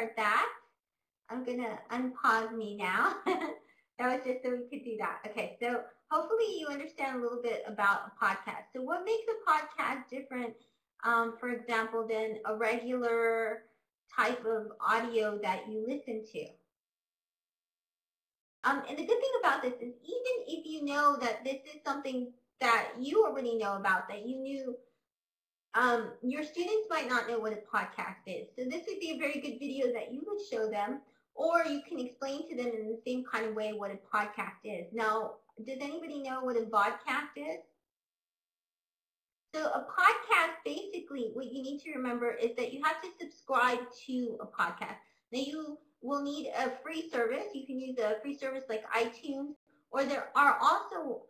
that. I'm going to unpause me now. That was just so we could do that. Okay, so hopefully you understand a little bit about a podcast. So what makes a podcast different, for example, than a regular type of audio that you listen to? And the good thing about this is even if you know that this is something that you already know about, that you knew, your students might not know what a podcast is. So this would be a very good video that you would show them, or you can explain to them in the same kind of way what a podcast is. Now, does anybody know what a vodcast is? So a podcast, basically, what you need to remember is that you have to subscribe to a podcast. Now, you will need a free service. You can use a free service like iTunes, or there are also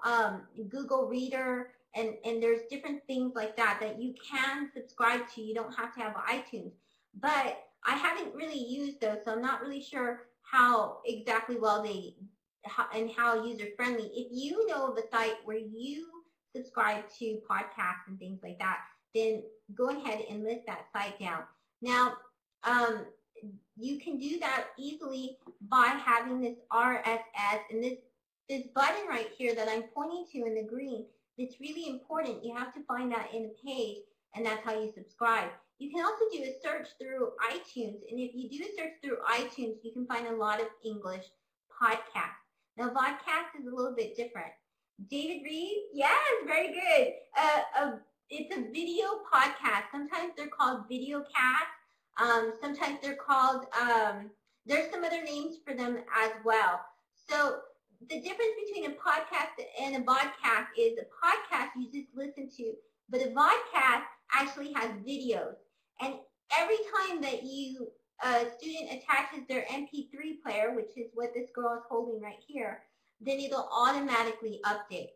Google Reader, and there's different things like that that you can subscribe to. You don't have to have iTunes. But I haven't really used those, so I'm not really sure how exactly well and how user-friendly. If you know of a site where you subscribe to podcasts and things like that, then go ahead and list that site down. Now, you can do that easily by having this RSS and this button right here that I'm pointing to in the green. It's really important. You have to find that in a page, and that's how you subscribe. You can also do a search through iTunes, and if you do a search through iTunes, you can find a lot of English podcasts. Now, vodcast is a little bit different. David Reed, yes, very good. It's a video podcast. Sometimes they're called video casts. Sometimes they're called, there's some other names for them as well. So the difference between a podcast and a vodcast is a podcast you just listen to, but a vodcast actually has videos. And every time that a student attaches their MP3 player, which is what this girl is holding right here, then it'll automatically update.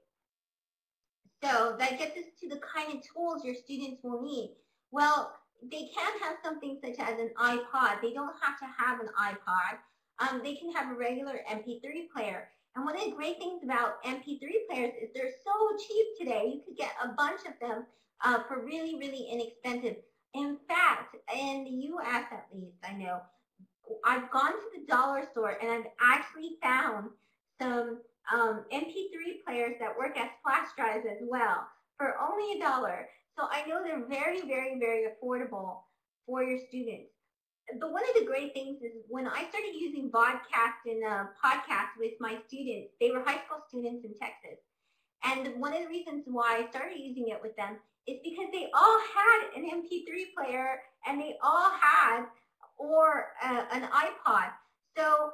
So that gets us to the kind of tools your students will need. Well, they can have something such as an iPod. They don't have to have an iPod. They can have a regular MP3 player. And one of the great things about MP3 players is they're so cheap today. You could get a bunch of them for really, really inexpensive. In fact, in the U.S. at least, I know, I've gone to the dollar store and I've actually found some MP3 players that work as flash drives as well for only $1. So I know they're very, very, very affordable for your students. But one of the great things is when I started using vodcast and podcasts with my students, they were high school students in Texas. And one of the reasons why I started using it with them is because they all had an MP3 player and they all had an iPod. So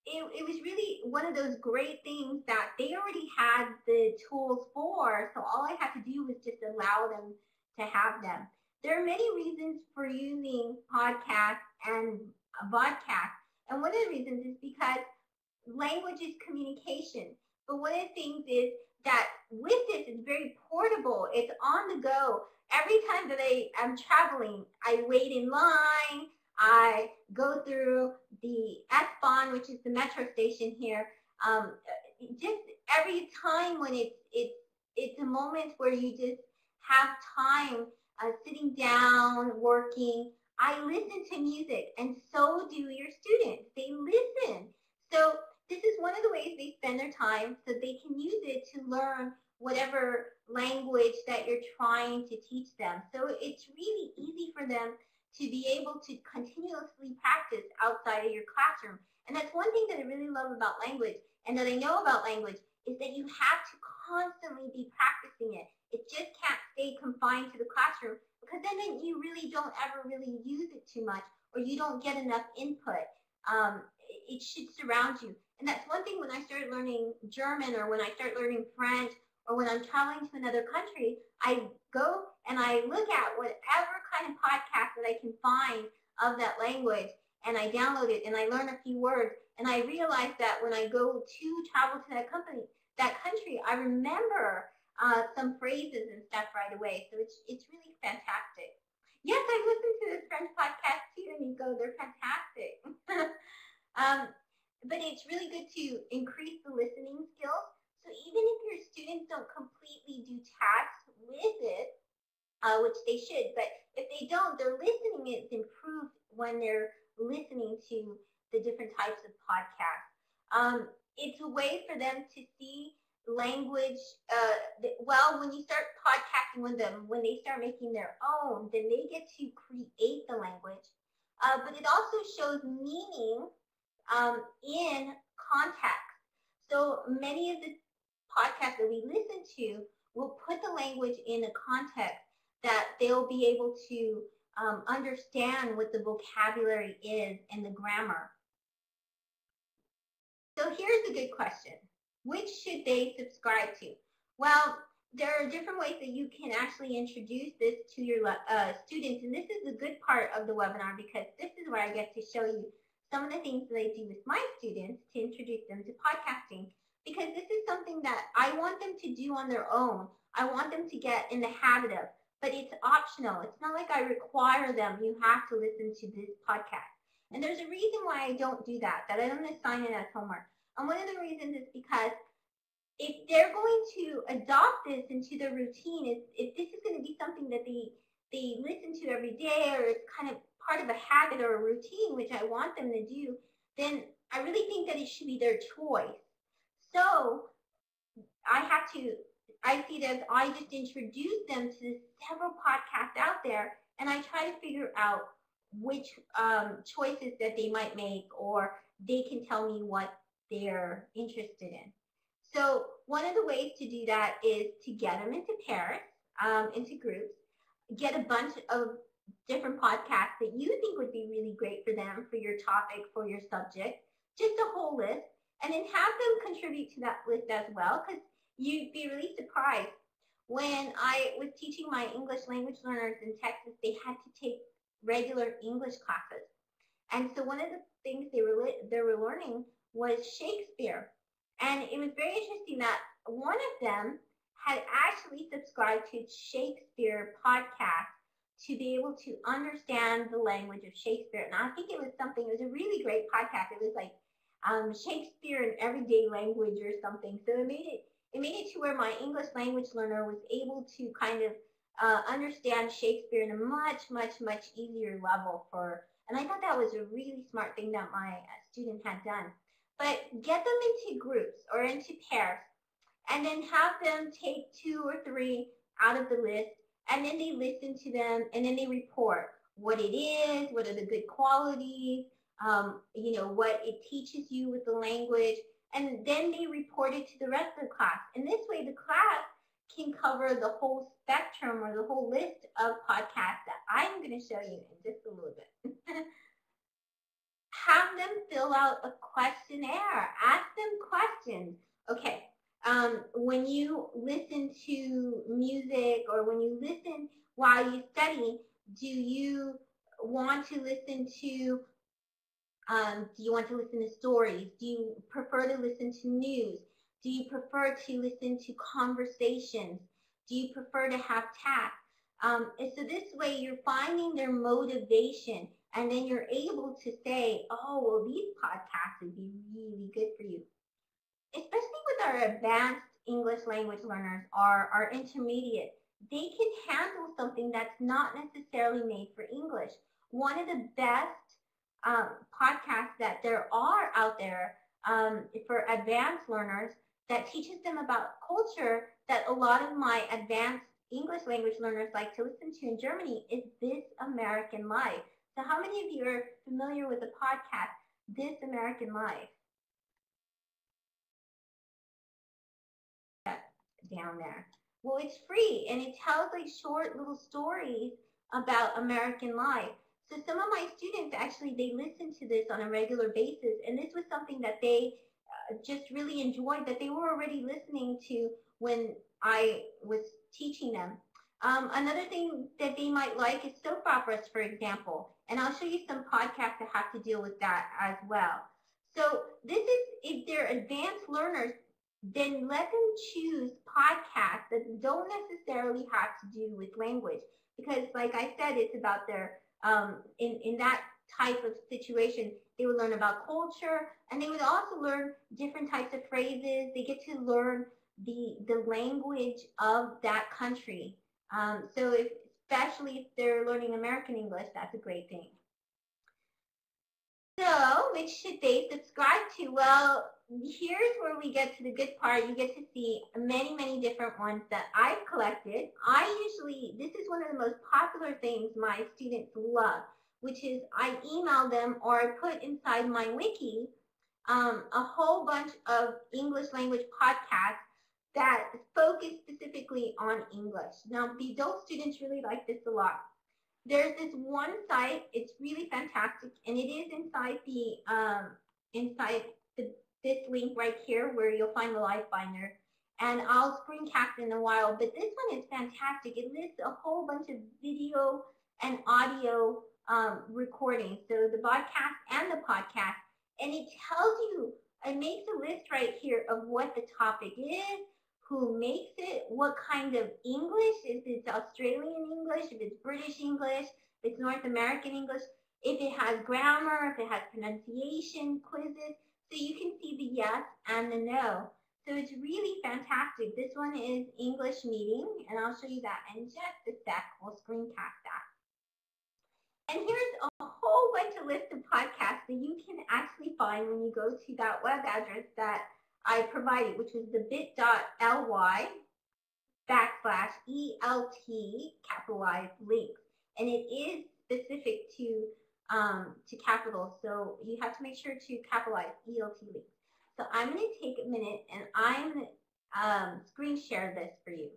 it was really one of those great things that they already had the tools for, so all I had to do was just allow them to have them. There are many reasons for using podcasts and vodcasts, and one of the reasons is because language is communication. But one of the things is that with this, it's very portable. It's on the go. Every time that I'm traveling, I wait in line. I go through the S-Bahn, which is the metro station here. Just every time when it's a moment where you just have time sitting down, working, I listen to music, and so do your students. They listen. So this is one of the ways they spend their time, so they can use it to learn whatever language that you're trying to teach them. So it's really easy for them to be able to continuously practice outside of your classroom. And that's one thing that I really love about language, and that I know about language, is that you have to constantly be practicing it. It just can't stay confined to the classroom, because then you really don't ever really use it too much, or you don't get enough input. It should surround you. And that's one thing when I started learning German, or when I start learning French, or when I'm traveling to another country, I go and I look at whatever kind of podcast that I can find of that language, and I download it and I learn a few words, and I realize that when I go to travel to that country, I remember some phrases and stuff right away. So it's really fantastic. Yes, I listen to this French podcast too, and you go, they're fantastic. But it's really good to increase the listening skills. So even if your students don't completely do tasks with it, which they should, but if they don't, their listening is improved when they're listening to the different types of podcasts. It's a way for them to see language. Well, when you start podcasting with them, when they start making their own, then they get to create the language. But it also shows meaning in context. So many of the podcasts that we listen to will put the language in a context that they'll be able to understand what the vocabulary is and the grammar. So here's a good question. Which should they subscribe to? Well, there are different ways that you can actually introduce this to your students, and this is the good part of the webinar because this is where I get to show you some of the things that I do with my students to introduce them to podcasting, because this is something that I want them to do on their own. I want them to get in the habit of, but it's optional. It's not like I require them, you have to listen to this podcast. And there's a reason why I don't do that I don't assign it as homework. And one of the reasons is because if they're going to adopt this into their routine, if this is going to be something that they listen to every day, or it's kind of part of a habit or a routine, which I want them to do, then I really think that it should be their choice. So I see it as I just introduce them to several podcasts out there, and I try to figure out which choices that they might make, or they can tell me what they're interested in. So one of the ways to do that is to get them into pairs, into groups, get a bunch of different podcasts that you think would be really great for them, for your topic, for your subject, just a whole list, and then have them contribute to that list as well, because you'd be really surprised. When I was teaching my English language learners in Texas, they had to take regular English classes. And so one of the things they were learning was Shakespeare. And it was very interesting that one of them had actually subscribed to Shakespeare podcast to be able to understand the language of Shakespeare. And I think it was a really great podcast. It was like Shakespeare in everyday language or something. So it made it to where my English language learner was able to kind of understand Shakespeare in a much, much, much easier level and I thought that was a really smart thing that my student had done. But get them into groups or into pairs, and then have them take 2 or 3 out of the list, and then they listen to them, and then they report what it is, what are the good qualities, what it teaches you with the language, and then they report it to the rest of the class. And this way the class can cover the whole spectrum or the whole list of podcasts that I'm going to show you in just a little bit. Have them fill out a questionnaire. Ask them questions. Okay, when you listen to music or when you listen while you study, do you want to listen to stories? Do you prefer to listen to news? Do you prefer to listen to conversations? Do you prefer to have tasks? And so this way you're finding their motivation, and then you're able to say, oh, well, these podcasts would be really good for you. Especially with our advanced English language learners or our intermediate, they can handle something that's not necessarily made for English. One of the best podcasts that there are out there for advanced learners that teaches them about culture that a lot of my advanced English language learners like to listen to in Germany is This American Life. So how many of you are familiar with the podcast This American Life? Down there. Well, it's free, and it tells like short little stories about American life. So some of my students actually, they listen to this on a regular basis, and this was something that they just really enjoyed, that they were already listening to when I was teaching them. Another thing that they might like is soap operas, for example, and I'll show you some podcasts that have to deal with that as well. So this is, if they're advanced learners, then let them choose podcasts that don't necessarily have to do with language, because like I said, it's about their, in that type of situation, they would learn about culture, and they would also learn different types of phrases. They get to learn the language of that country. So especially if they're learning American English, that's a great thing. So, which should they subscribe to? Well, here's where we get to the good part. You get to see many, many different ones that I've collected. This is one of the most popular things my students love, which is I email them or I put inside my wiki a whole bunch of English language podcasts that focus specifically on English. Now, the adult students really like this a lot. There's this one site, it's really fantastic, and it is inside this link right here where you'll find the live binder. And I'll screencast in a while, but this one is fantastic. It lists a whole bunch of video and audio recordings, so the podcast and the podcast, and it tells you, it makes a list right here of what the topic is, who makes it, what kind of English, if it's Australian English, if it's British English, if it's North American English, if it has grammar, if it has pronunciation, quizzes, so you can see the yes and the no. So it's really fantastic. This one is English meeting, and I'll show you that in just a sec. We'll screencast that. And here's a whole bunch of list of podcasts that you can actually find when you go to that web address that I provided, which was the bit.ly/ELT capitalized links. And it is specific to capitals, so you have to make sure to capitalize ELT links. So I'm going to take a minute and I'm going to screen share this for you.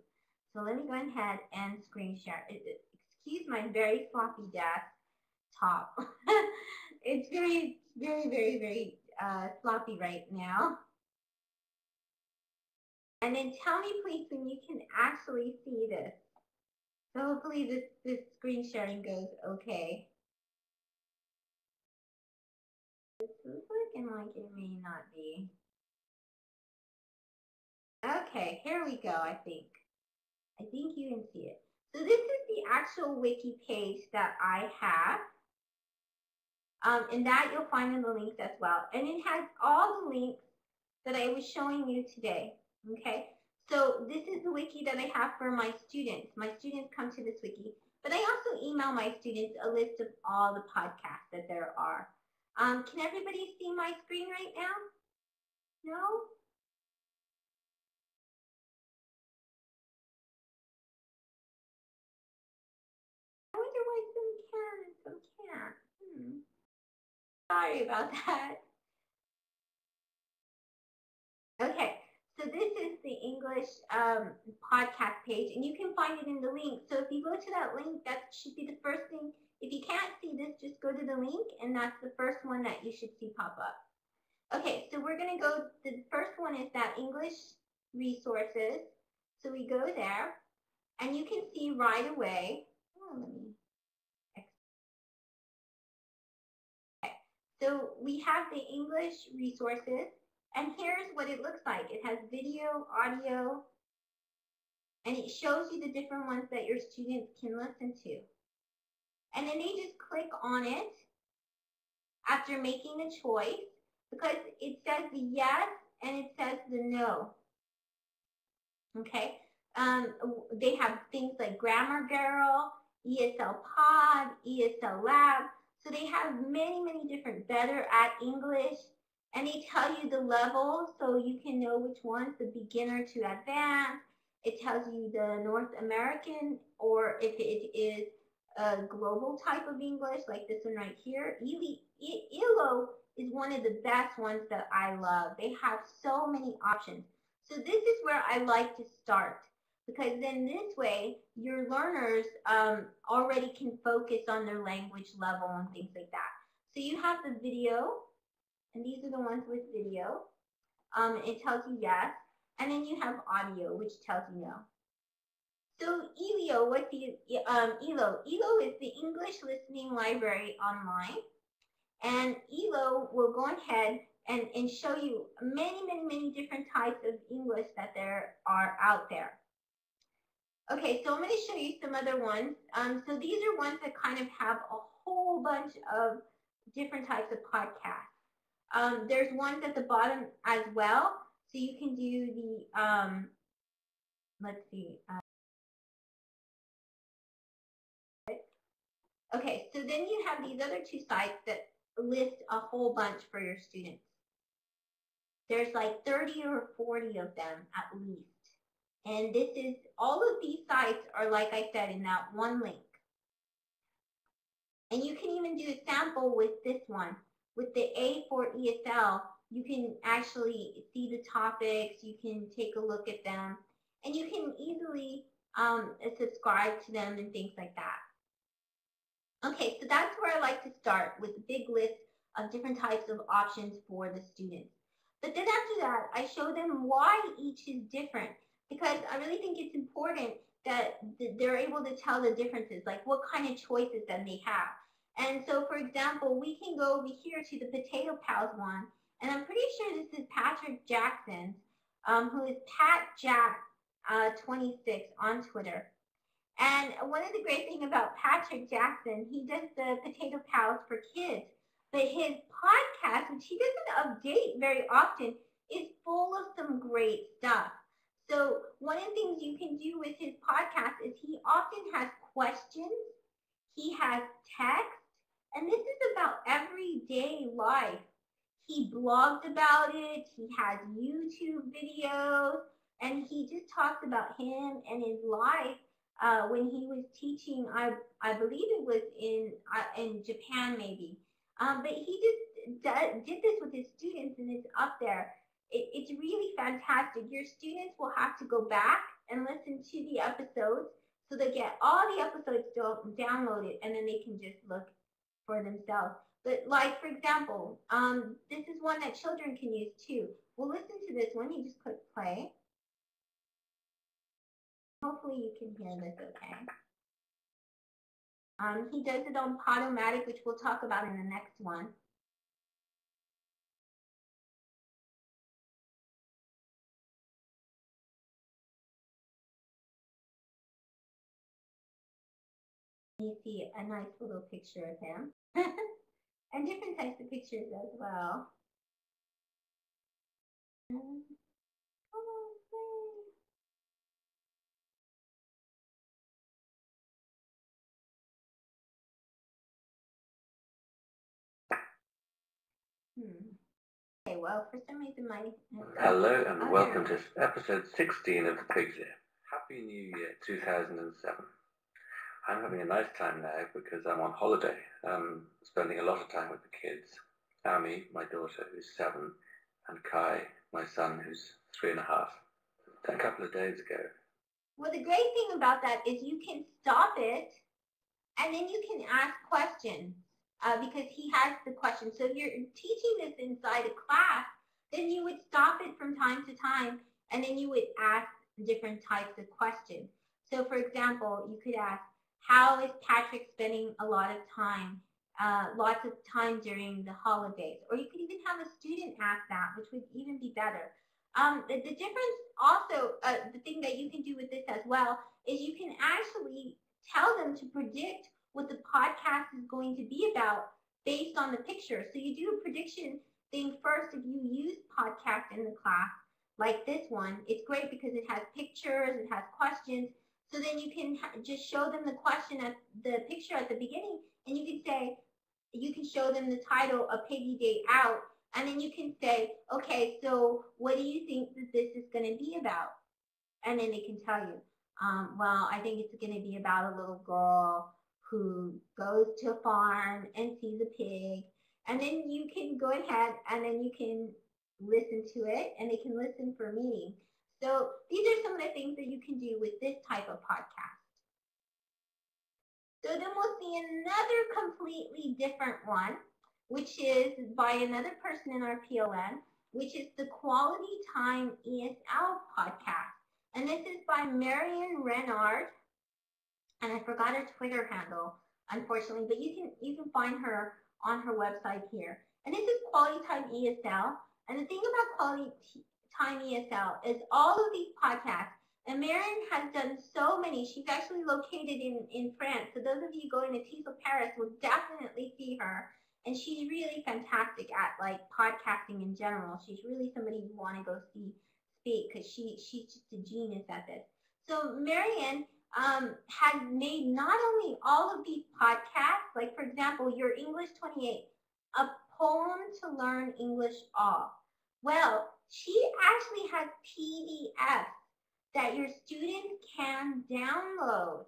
So let me go ahead and screen share. Excuse my very floppy desktop. It's very, very, very, very sloppy right now. And then tell me, please, when you can actually see this. So hopefully this screen sharing goes okay. This is looking like it may not be. Okay, here we go, I think. I think you can see it. So this is the actual wiki page that I have. And that you'll find in the links as well. And it has all the links that I was showing you today. Okay, so this is the wiki that I have for my students. My students come to this wiki, but I also email my students a list of all the podcasts that there are. Can everybody see my screen right now? No? I wonder why some can and some can't. Sorry about that. Okay, so this is the English podcast page, and you can find it in the link. So if you go to that link, that should be the first thing. If you can't see this, just go to the link, and that's the first one that you should see pop up. Okay, so we're going to go, the first one is that English resources. So we go there, and you can see right away. Okay, so we have the English resources. And here's what it looks like. It has video, audio, and it shows you the different ones that your students can listen to. And then they just click on it after making the choice, because it says the yes and it says the no. Okay, they have things like Grammar Girl, ESL Pod, ESL Lab. So they have many, many different Better at English. And they tell you the level, so you can know which one's the beginner to advanced. It tells you the North American, or if it is a global type of English, like this one right here. ELO is one of the best ones that I love. They have so many options. So this is where I like to start, because then this way your learners already can focus on their language level and things like that. So you have the video. And these are the ones with video. It tells you yes. And then you have audio, which tells you no. So ELO, what the ELO? ELO is the English Listening Library Online. And ELO will go ahead and show you many, many, many different types of English that there are out there. Okay, so I'm going to show you some other ones. So these are ones that kind of have a whole bunch of different types of podcasts. There's ones at the bottom as well, so you can do the, let's see. Okay, so then you have these other two sites that list a whole bunch for your students. There's like 30 or 40 of them at least. And this is, all of these sites are, like I said, in that one link. And you can even do a sample with this one. With the A for ESL, you can actually see the topics, you can take a look at them, and you can easily subscribe to them and things like that. Okay, so that's where I like to start, with a big list of different types of options for the students. But then after that, I show them why each is different, because I really think it's important that they're able to tell the differences, like what kind of choices that they have. And so, for example, we can go over here to the Potato Pals one, and I'm pretty sure this is Patrick Jackson's, who is PatJack26 on Twitter. And one of the great things about Patrick Jackson, he does the Potato Pals for kids, but his podcast, which he doesn't update very often, is full of some great stuff. So one of the things you can do with his podcast is he often has questions, he has text, and this is about everyday life. He blogs about it, he has YouTube videos, and he just talks about him and his life when he was teaching, I believe it was in Japan maybe. But he just did this with his students, and it's up there. It's really fantastic. Your students will have to go back and listen to the episodes, so they get all the episodes downloaded, and then they can just look for themselves. But like, for example, this is one that children can use too. We'll listen to this one. You just click play. Hopefully you can hear this okay. He does it on Podomatic, which we'll talk about in the next one. You see a nice little picture of him. And different types of pictures as well. Okay, well, for some reason my... Hello and welcome to episode 16 of The Pig's Ear. Happy New Year 2007. I'm having a nice time now because I'm on holiday. I'm spending a lot of time with the kids. Amy, my daughter, who's 7, and Kai, my son, who's 3.5. A couple of days ago. Well, the great thing about that is you can stop it and then you can ask questions because he has the questions. So if you're teaching this inside a class, then you would stop it from time to time and then you would ask different types of questions. So for example, you could ask, how is Patrick spending a lot of time, lots of time during the holidays? Or you could even have a student ask that, which would even be better. The difference also, the thing that you can do with this as well, is you can actually tell them to predict what the podcast is going to be about based on the picture. So you do a prediction thing first if you use podcast in the class, like this one. It's great because it has pictures, it has questions. So then you can just show them the question at the picture at the beginning, and you can say, you can show them the title, A Piggy Day Out, and then you can say, okay, so what do you think that this is going to be about? And then they can tell you, well, I think it's going to be about a little girl who goes to a farm and sees a pig. And then you can go ahead and then you can listen to it, and they can listen for meaning. So these are some of the things that you can do with this type of podcast. So then we'll see another completely different one, which is by another person in our PLN, which is the Quality Time ESL podcast. And this is by Marion Renard, and I forgot her Twitter handle, unfortunately, but you can find her on her website here. And this is Quality Time ESL. And the thing about Quality Time ESL is all of these podcasts, and Marion has done so many. She's actually located in France. So those of you going to TESOL Paris will definitely see her. And she's really fantastic at like podcasting in general. She's really somebody you want to go see speak because she's just a genius at this. So Marion has made not only all of these podcasts, like for example, your English 28. a poem to learn English all. Well, she actually has PDFs that your students can download.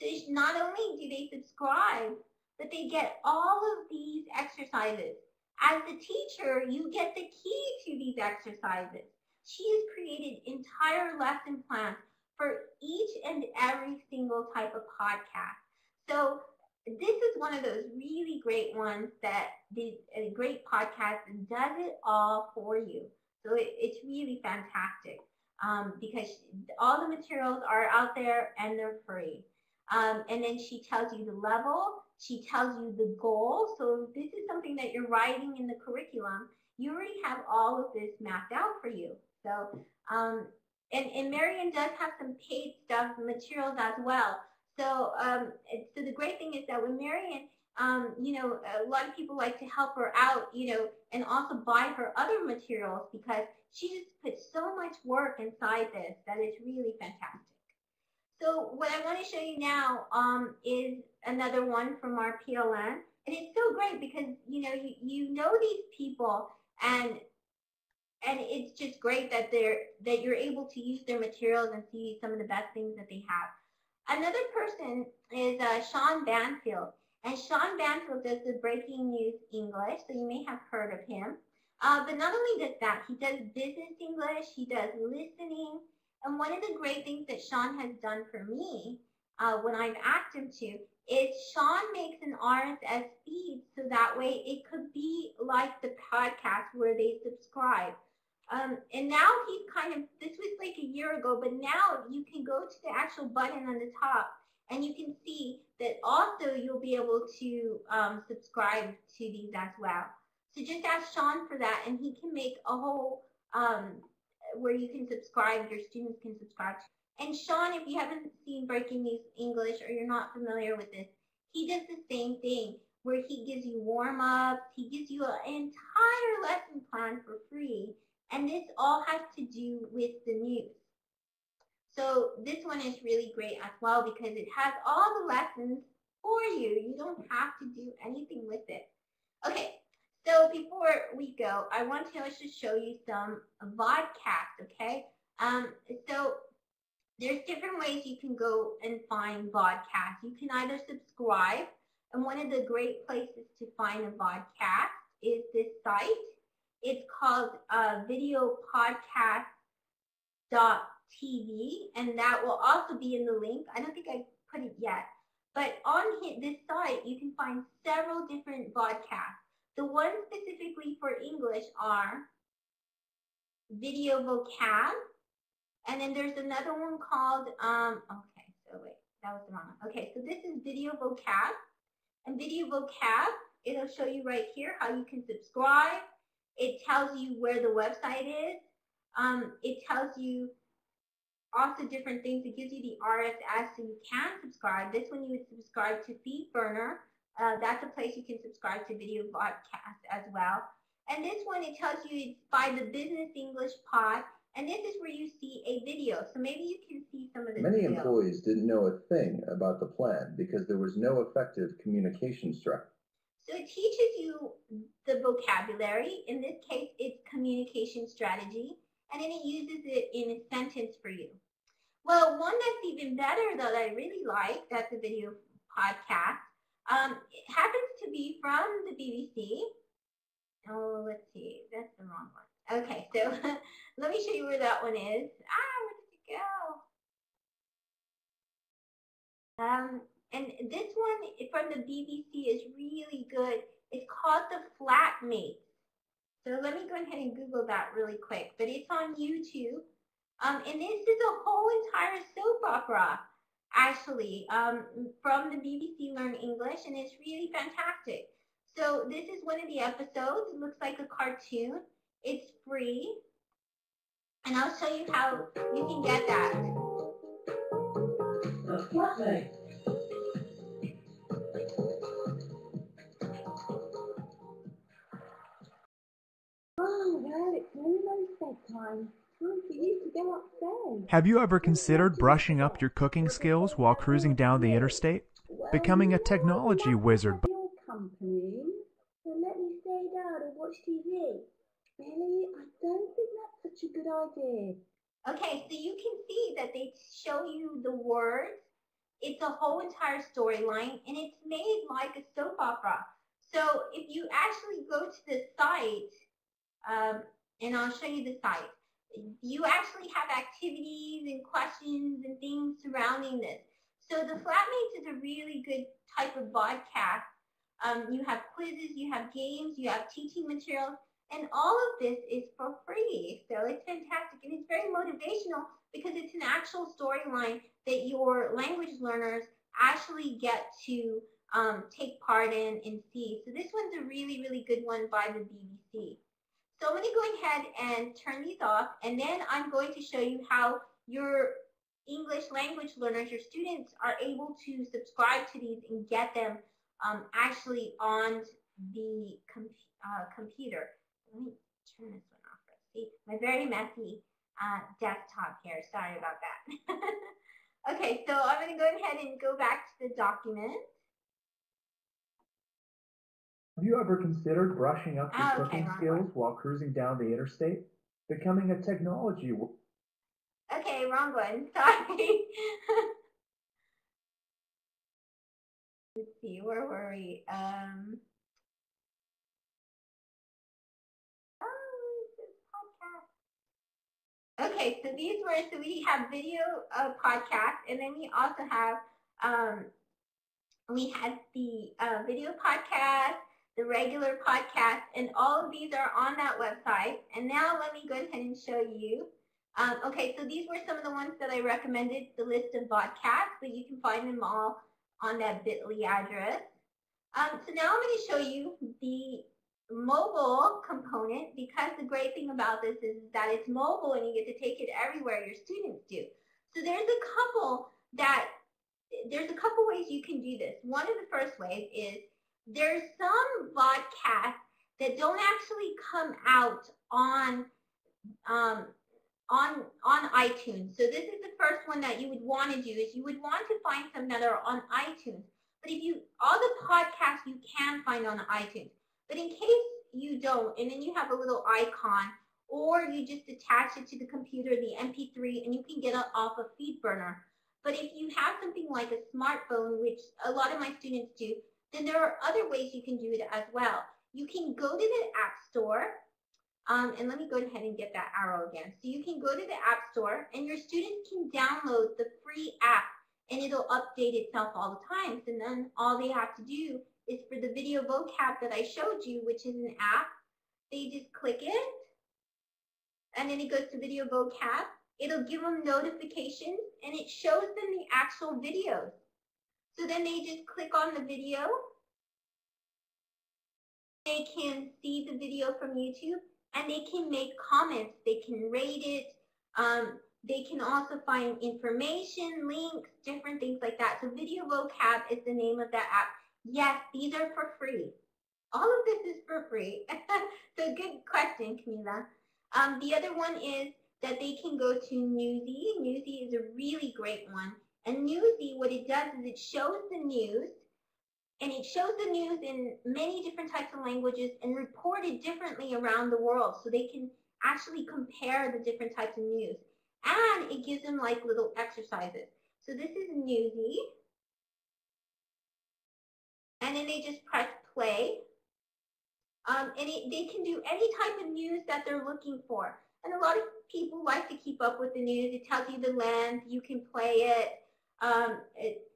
So not only do they subscribe, but they get all of these exercises. As the teacher, you get the key to these exercises. She has created entire lesson plans for each and every single type of podcast. So this is one of those really great ones that a great podcast does it all for you. So it's really fantastic because all the materials are out there and they're free. And then she tells you the level, she tells you the goal. So if this is something that you're writing in the curriculum, you already have all of this mapped out for you. So, and Marian does have some paid stuff, materials as well. So, so the great thing is that with Marian, you know, a lot of people like to help her out, you know, and also buy her other materials because she just puts so much work inside this that it's really fantastic. So what I want to show you now is another one from our PLN. And it's so great because, you know, you know these people and it's just great that you're able to use their materials and see some of the best things that they have. Another person is Sean Banfield. And Sean Banfield does the Breaking News English, so you may have heard of him. But not only does that, he does business English, he does listening. And one of the great things that Sean has done for me when I've asked him to is Sean makes an RSS feed so that way it could be like the podcast where they subscribe. And now he's kind of, this was like a year ago, but now you can go to the actual button on the top and you can see that also you'll be able to subscribe to these as well. So just ask Sean for that and he can make a whole where you can subscribe, your students can subscribe. And Sean, if you haven't seen Breaking News English or you're not familiar with this, he does the same thing where he gives you warm-ups, he gives you an entire lesson plan for free, and this all has to do with the news. So this one is really great as well because it has all the lessons for you. You don't have to do anything with it. Okay. So before we go, I want to just show you some vodcasts, okay? So there's different ways you can go and find vodcasts. You can either subscribe, and one of the great places to find a vodcast is this site. It's called videopodcast.tv, and that will also be in the link. I don't think I put it yet. But on this site, you can find several different vodcasts. The ones specifically for English are Video Vocab, and then there's another one called, okay, so wait, that was the wrong one. Okay, so this is Video Vocab, and Video Vocab, it'll show you right here how you can subscribe. It tells you where the website is. It tells you also different things. It gives you the RSS so you can subscribe. This one you would subscribe to FeedBurner. That's a place you can subscribe to video podcasts as well. And this one, it tells you it's by the Business English Pod, and this is where you see a video. So maybe you can see some of the Many employees didn't know a thing about the plan because there was no effective communication strategy. So it teaches you the vocabulary. In this case, it's communication strategy, and then it uses it in a sentence for you. Well, one that's even better that I really like, that's a video podcast. It happens to be from the BBC. Oh, let's see. That's the wrong one. Okay, so let me show you where that one is. Where did it go? And this one from the BBC is really good. It's called The Flatmates. So let me go ahead and Google that really quick. But it's on YouTube. And this is a whole entire soap opera, actually, from the BBC Learn English, and it's really fantastic. So this is one of the episodes. It looks like a cartoon. It's free. And I'll show you how you can get that. Flatmate. Oh, well, it's almost bedtime. Time for you to go upstairs. Have you ever considered brushing up your cooking skills while cruising down the interstate? Becoming a technology wizard? Your company. idea. Okay, so you can see that they show you the words. It's a whole entire storyline, and it's made like a soap opera. So if you actually go to the site, and I'll show you the site, you actually have activities and questions and things surrounding this. So the Flatmates is a really good type of podcast. You have quizzes, you have games, you have teaching materials, and all of this is for free. So it's fantastic, and it's very motivational because it's an actual storyline that your language learners actually get to take part in and see. So this one's a really, really good one by the BBC. So I'm going to go ahead and turn these off, and then I'm going to show you how your English language learners, your students, are able to subscribe to these and get them actually on the computer. Let me turn this one off first. See, my very messy desktop here. Sorry about that. Okay, so I'm going to go ahead and go back to the document. Have you ever considered brushing up your cooking skills while cruising down the interstate? Becoming a technology... Okay, wrong one. Sorry. Let's see, where were we? Okay, so we have video podcast, and then we also have, we had the video podcast, the regular podcast, and all of these are on that website. And now let me go ahead and show you. Okay, so these were some of the ones that I recommended, the list of podcasts, but you can find them all on that bit.ly address. So now I'm going to show you the mobile component, because the great thing about this is that it's mobile and you get to take it everywhere your students do. So there's a couple ways you can do this. One of the first ways is there's some podcasts that don't actually come out on iTunes. So this is the first one that you would want to do, is you would want to find some that are on iTunes. But all the podcasts you can find on iTunes. But in case you don't, and then you have a little icon, or you just attach it to the computer, the MP3, and you can get it off a FeedBurner. But if you have something like a smartphone, which a lot of my students do, then there are other ways you can do it as well. You can go to the App Store, and let me go ahead and get that arrow again. So you can go to the App Store, and your students can download the free app, and it'll update itself all the time. So then all they have to do is for the video vocab that I showed you, which is an app, they just click it, and then it goes to video vocab. It'll give them notifications, and it shows them the actual videos. So then they just click on the video. They can see the video from YouTube, and they can make comments. They can rate it. They can also find information, links, different things like that. So video vocab is the name of that app. Yes, these are for free. All of this is for free. So good question, Camila. The other one is that they can go to Newsy. Newsy is a really great one. And Newsy, what it does is it shows the news, and it shows the news in many different types of languages and reported differently around the world. So they can actually compare the different types of news. And it gives them like little exercises. So this is Newsy. And then they just press play. They can do any type of news that they're looking for. And a lot of people like to keep up with the news. It tells you the length. You can play it.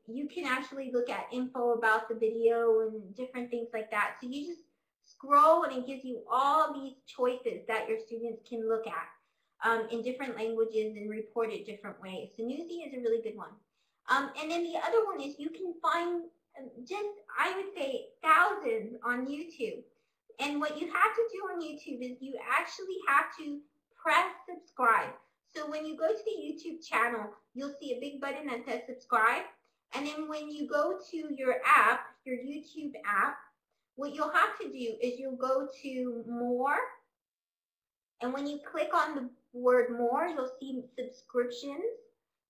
You can actually look at info about the video and different things like that. So you just scroll, and it gives you all these choices that your students can look at in different languages and report it different ways. So Newsy is a really good one. And then the other one is you can find I would say, thousands on YouTube. And what you have to do on YouTube is you actually have to press subscribe. So when you go to the YouTube channel, you'll see a big button that says subscribe. And then when you go to your app, your YouTube app, what you'll have to do is you'll go to more. And when you click on the word more, you'll see subscriptions.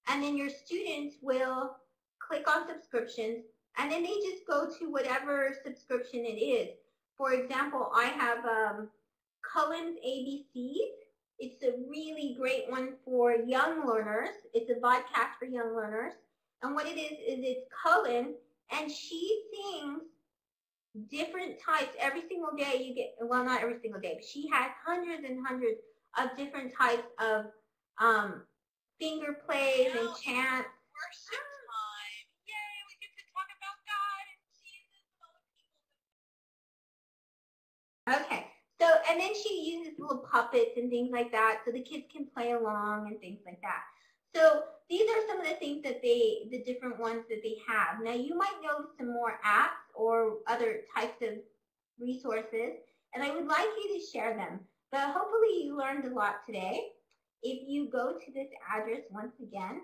And then your students will click on subscriptions. And then they just go to whatever subscription it is. For example, I have Cullen's ABCs. It's a really great one for young learners. It's a podcast for young learners. And what it is it's Cullen, and she sings different types every single day. You get, well, not every single day, but she has hundreds and hundreds of different types of finger plays and chants. Worship time. Yay, we get to talk about God and Jesus and all the people. Okay. So, and then she uses little puppets and things like that so the kids can play along and things like that. So these are some of the things that the different ones that they have. Now you might know some more apps or other types of resources, and I would like you to share them. But hopefully you learned a lot today. If you go to this address once again,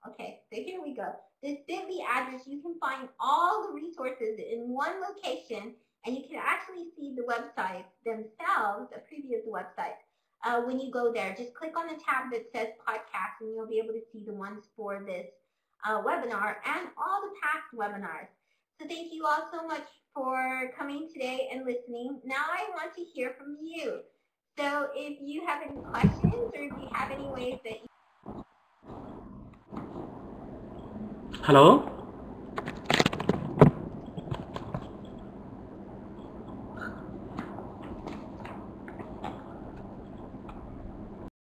okay, so here we go. This bit.ly address, you can find all the resources in one location, and you can actually see the websites themselves, a preview of the website. When you go there, just click on the tab that says podcast, and you'll be able to see the ones for this webinar and all the past webinars. So thank you all so much for coming today and listening. Now I want to hear from you. So if you have any questions or if you have any ways that you... Hello?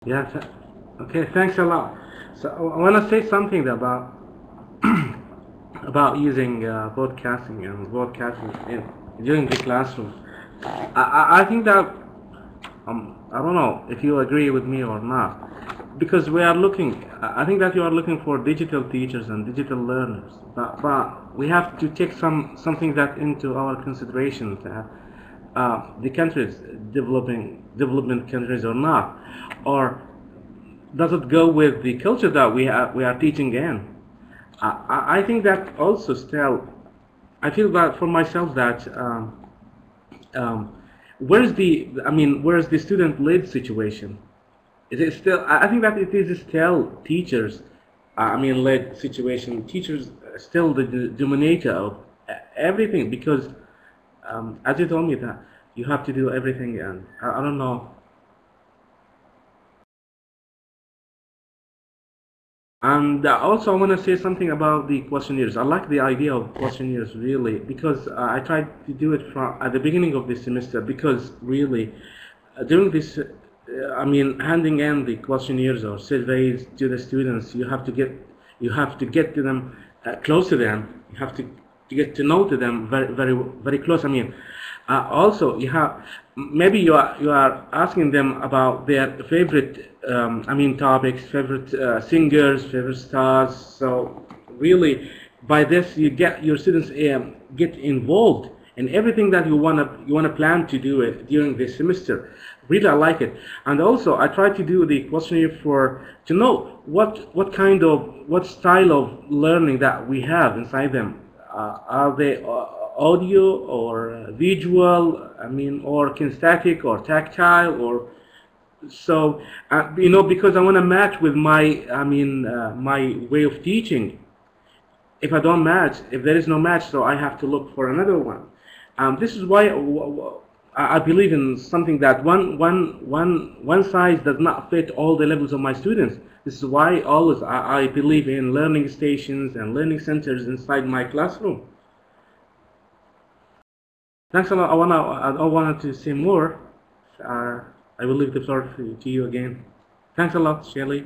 Yes. Okay, thanks a lot. So I want to say something about about using broadcasting and broadcasting during the classroom. I think that I don't know if you agree with me or not, because we are looking. I think that you are looking for digital teachers and digital learners, but we have to take something that into our consideration. The countries, development countries or not, or does it go with the culture that we are teaching in? I think that also still, I feel that for myself that where's the student-led situation? Is it still? I think that it is still teachers, led situation. Teachers still the dominator of everything because, as you told me that you have to do everything, and I don't know. And also, I want to say something about the questionnaires. I like the idea of questionnaires really because I tried to do it from at the beginning of the semester because really during this, handing in the questionnaires or surveys to the students, you have to get to them close to them. You have to get to know to them very very very close. Also, you have maybe you are asking them about their favorite topics, favorite singers, favorite stars. So really, by this you get your students get involved in everything that you wanna plan to do it during this semester. Really, I like it, and also I try to do the questionnaire to know what style of learning that we have inside them. Are they audio or visual, or kinesthetic or tactile or so, because I want to match with my way of teaching. If I don't match, if there is no match, so I have to look for another one. This is why I believe in something that one size does not fit all the levels of my students. This is why always I believe in learning stations and learning centers inside my classroom. Thanks a lot. I wanted to say more. I will leave the floor to you again. Thanks a lot, Shelley.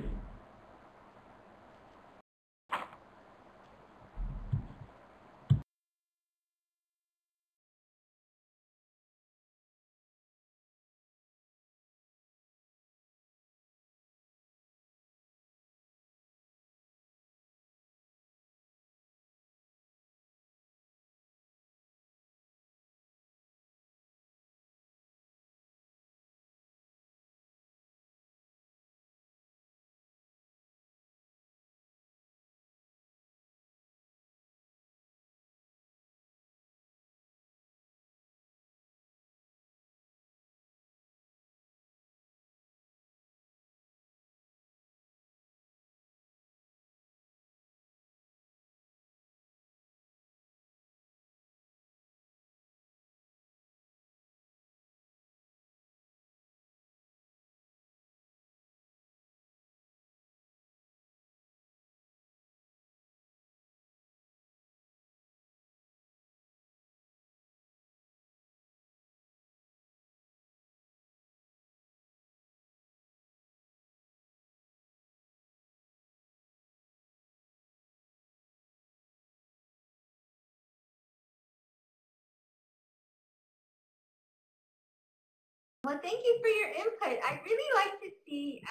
Well, thank you for your input. I'd really like to see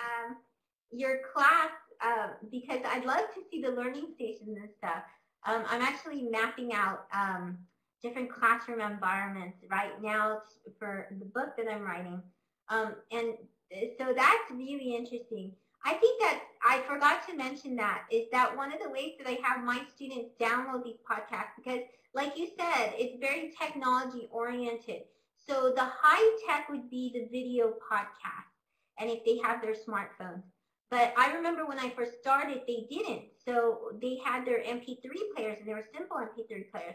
your class because I'd love to see the learning stations and stuff. I'm actually mapping out different classroom environments right now for the book that I'm writing. And so that's really interesting. I think that I forgot to mention that is that one of the ways that I have my students download these podcasts because like you said, it's very technology oriented. So the high tech would be the video podcast, and if they have their smartphones. But I remember when I first started, they didn't. So they had their MP3 players, and they were simple MP3 players.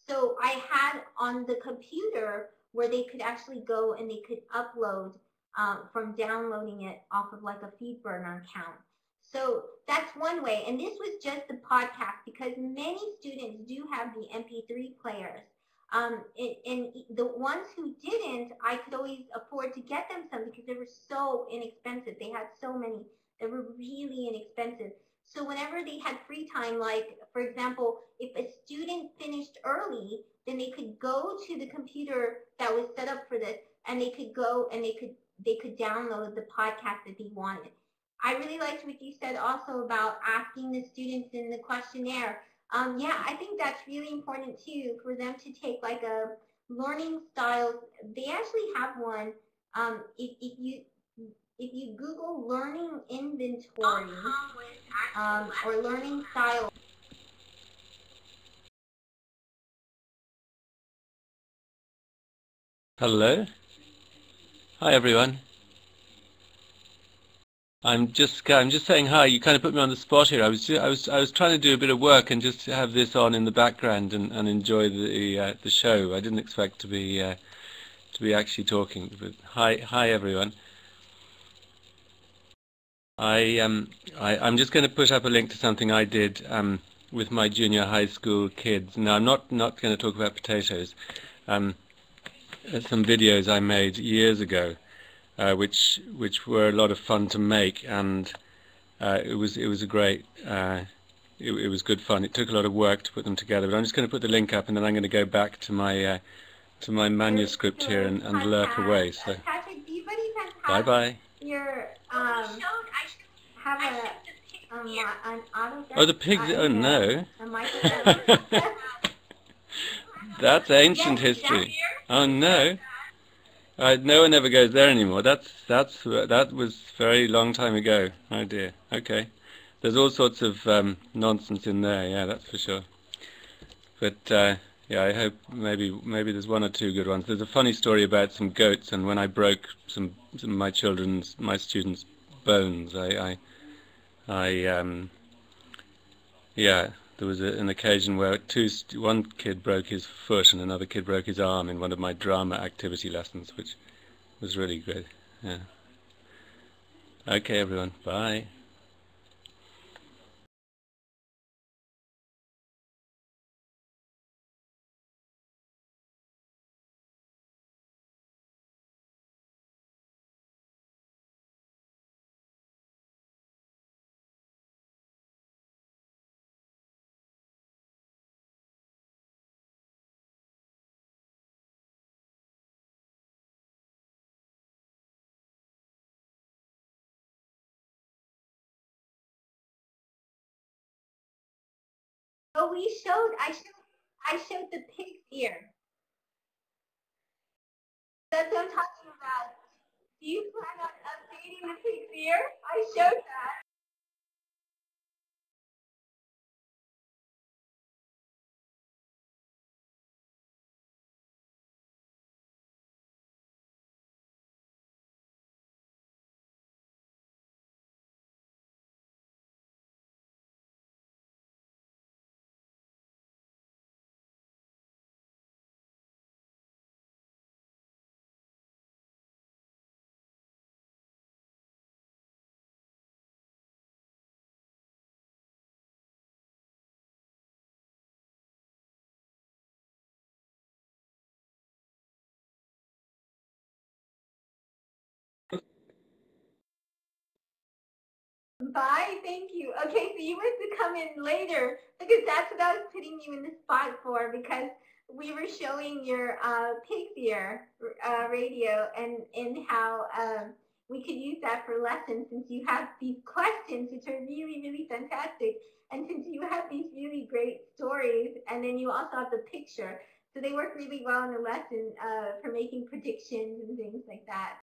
So I had on the computer where they could actually go and they could upload from downloading it off of like a feed burner account. So that's one way. And this was just the podcast because many students do have the MP3 players. And the ones who didn't, I could always afford to get them some because they were so inexpensive. They had so many that were really inexpensive. So whenever they had free time, like for example, if a student finished early, then they could go to the computer that was set up for this, and they could go and they could download the podcast that they wanted. I really liked what you said also about asking the students in the questionnaire. Yeah, I think that's really important too for them to take like a learning styles. They actually have one. If you Google learning inventory or learning style. Hello. Hi everyone. I'm just saying hi. You kind of put me on the spot here. I was trying to do a bit of work and just have this on in the background and enjoy the show. I didn't expect to be actually talking. But hi everyone. I'm just going to put up a link to something I did with my junior high school kids. Now I'm not going to talk about potatoes. Some videos I made years ago. Which were a lot of fun to make, and it was a great it was good fun. It took a lot of work to put them together, but I'm just going to put the link up, and then I'm going to go back to my manuscript here and lurk away. So Patrick, do you buddy bye bye. Your have an autograph? Oh, the pigs! Oh no, that's ancient history. Oh no. No one ever goes there anymore. That was very long time ago. Oh dear. Okay. There's all sorts of nonsense in there. Yeah, that's for sure. But yeah, I hope maybe there's one or two good ones. There's a funny story about some goats, and when I broke some of my students' bones, yeah. There was an occasion where one kid broke his foot and another kid broke his arm in one of my drama activity lessons, which was really good. Yeah. Okay, everyone. Bye. Oh, I showed the pig's ear. That's what I'm talking about. Do you plan on updating the pig's ear? I showed that. Bye, thank you. Okay, so you must have come in later because that's what I was putting you in the spot for because we were showing your pig's ear radio and how we could use that for lessons since you have these questions which are really, really fantastic. And since you have these really great stories, and then you also have the picture. So they work really well in the lesson for making predictions and things like that.